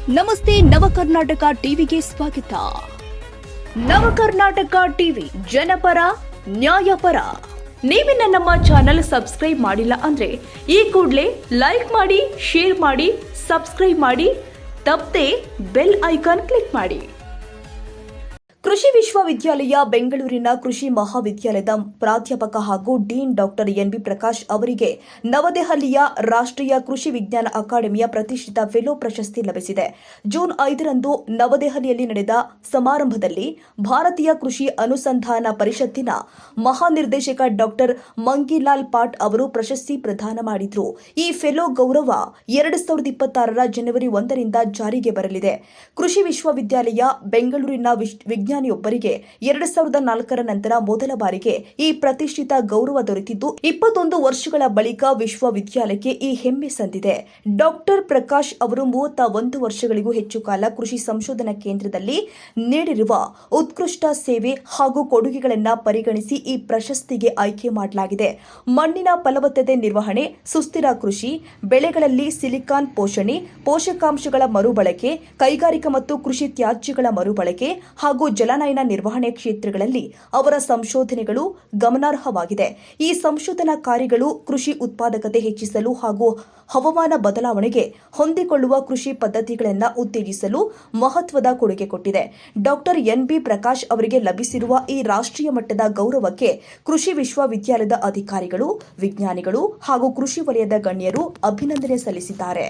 ನಮಸ್ತೆ ನವಕರ್ನಾಟಕ ಟಿವಿಗೆ ಸ್ವಾಗತ. ನವಕರ್ನಾಟಕ ಟಿವಿ ಜನಪರ ನ್ಯಾಯಪರ. ನೀವಿನ್ನ ನಮ್ಮ ಚಾನೆಲ್ ಸಬ್ಸ್ಕ್ರೈಬ್ ಮಾಡಿಲ್ಲ ಅಂದ್ರೆ ಈ ಕೂಡಲೇ ಲೈಕ್ ಮಾಡಿ, ಶೇರ್ ಮಾಡಿ, ಸಬ್ಸ್ಕ್ರೈಬ್ ಮಾಡಿ, ತಪ್ಪದೆ ಬೆಲ್ ಐಕಾನ್ ಕ್ಲಿಕ್ ಮಾಡಿ. ಕೃಷಿ ವಿಶ್ವವಿದ್ಯಾಲಯ ಬೆಂಗಳೂರಿನ ಕೃಷಿ ಮಹಾವಿದ್ಯಾಲಯದ ಪ್ರಾಧ್ಯಾಪಕ ಹಾಗೂ ಡೀನ್ ಡಾಕ್ಟರ್ ಎನ್.ಬಿ. ಪ್ರಕಾಶ್ ಅವರಿಗೆ ನವದೆಹಲಿಯ ರಾಷ್ಟ್ರೀಯ ಕೃಷಿ ವಿಜ್ಞಾನ ಅಕಾಡೆಮಿಯ ಪ್ರತಿಷ್ಠಿತ ಫೆಲೋ ಪ್ರಶಸ್ತಿ ಲಭಿಸಿದೆ. ಜೂನ್ 5ರಂದು ನವದೆಹಲಿಯಲ್ಲಿ ನಡೆದ ಸಮಾರಂಭದಲ್ಲಿ ಭಾರತೀಯ ಕೃಷಿ ಅನುಸಂಧಾನ ಪರಿಷತ್ತಿನ ಮಹಾನಿರ್ದೇಶಕ ಡಾಕ್ಟರ್ ಮಂಗಿಲಾಲ್ ಪಾಟ್ ಅವರು ಪ್ರಶಸ್ತಿ ಪ್ರದಾನ ಮಾಡಿದರು. ಈ ಫೆಲೋ ಗೌರವ 2026ರ ಜನವರಿ 1ರಿಂದ ಜಾರಿಗೆ ಬರಲಿದೆ. ಕೃಷಿ ವಿಶ್ವವಿದ್ಯಾಲಯ ಬೆಂಗಳೂರಿನ ವಿಜ್ಞಾನಿಯೊಬ್ಬರಿಗೆ 2004ರ ನಂತರ ಮೊದಲ ಬಾರಿಗೆ ಈ ಪ್ರತಿಷ್ಠಿತ ಗೌರವ ದೊರೆತಿದ್ದು 21 ವರ್ಷಗಳ ಬಳಿಕ ವಿಶ್ವವಿದ್ಯಾಲಯಕ್ಕೆ ಈ ಹೆಮ್ಮೆ ಸಂದಿದೆ. ಡಾಕ್ಟರ್ ಪ್ರಕಾಶ್ ಅವರು 31 ವರ್ಷಗಳಿಗೂ ಹೆಚ್ಚು ಕಾಲ ಕೃಷಿ ಸಂಶೋಧನಾ ಕೇಂದ್ರದಲ್ಲಿ ನೀಡಿರುವ ಉತ್ಕೃಷ್ಟ ಸೇವೆ ಹಾಗೂ ಕೊಡುಗೆಗಳನ್ನು ಪರಿಗಣಿಸಿ ಈ ಪ್ರಶಸ್ತಿಗೆ ಆಯ್ಕೆ ಮಾಡಲಾಗಿದೆ. ಮಣ್ಣಿನ ಫಲವತ್ತತೆ ನಿರ್ವಹಣೆ, ಸುಸ್ಥಿರ ಕೃಷಿ, ಬೆಳೆಗಳಲ್ಲಿ ಸಿಲಿಕಾನ್ ಪೋಷಣೆ, ಪೋಷಕಾಂಶಗಳ ಮರುಬಳಕೆ, ಕೈಗಾರಿಕಾ ಮತ್ತು ಕೃಷಿ ತ್ಯಾಜ್ಯಗಳ ಮರುಬಳಕೆ ಹಾಗೂ ಜಲನಯನ ನಿರ್ವಹಣೆ ಕ್ಷೇತ್ರಗಳಲ್ಲಿ ಅವರ ಸಂಶೋಧನೆಗಳು ಗಮನಾರ್ಹವಾಗಿದೆ. ಈ ಸಂಶೋಧನಾ ಕಾರ್ಯಗಳು ಕೃಷಿ ಉತ್ಪಾದಕತೆ ಹೆಚ್ಚಿಸಲು ಹಾಗೂ ಹವಾಮಾನ ಬದಲಾವಣೆಗೆ ಹೊಂದಿಕೊಳ್ಳುವ ಕೃಷಿ ಪದ್ಧತಿಗಳನ್ನು ಉತ್ತೇಜಿಸಲು ಮಹತ್ವದ ಕೊಡುಗೆ ಕೊಟ್ಟಿದೆ. ಡಾಕ್ಟರ್ ಎನ್.ಬಿ. ಪ್ರಕಾಶ್ ಅವರಿಗೆ ಲಭಿಸಿರುವ ಈ ರಾಷ್ಟ್ರೀಯ ಮಟ್ಟದ ಗೌರವಕ್ಕೆ ಕೃಷಿ ವಿಶ್ವವಿದ್ಯಾಲಯದ ಅಧಿಕಾರಿಗಳು, ವಿಜ್ಞಾನಿಗಳು ಹಾಗೂ ಕೃಷಿ ವಲಯದ ಗಣ್ಯರು ಅಭಿನಂದನೆ ಸಲ್ಲಿಸಿದ್ದಾರೆ.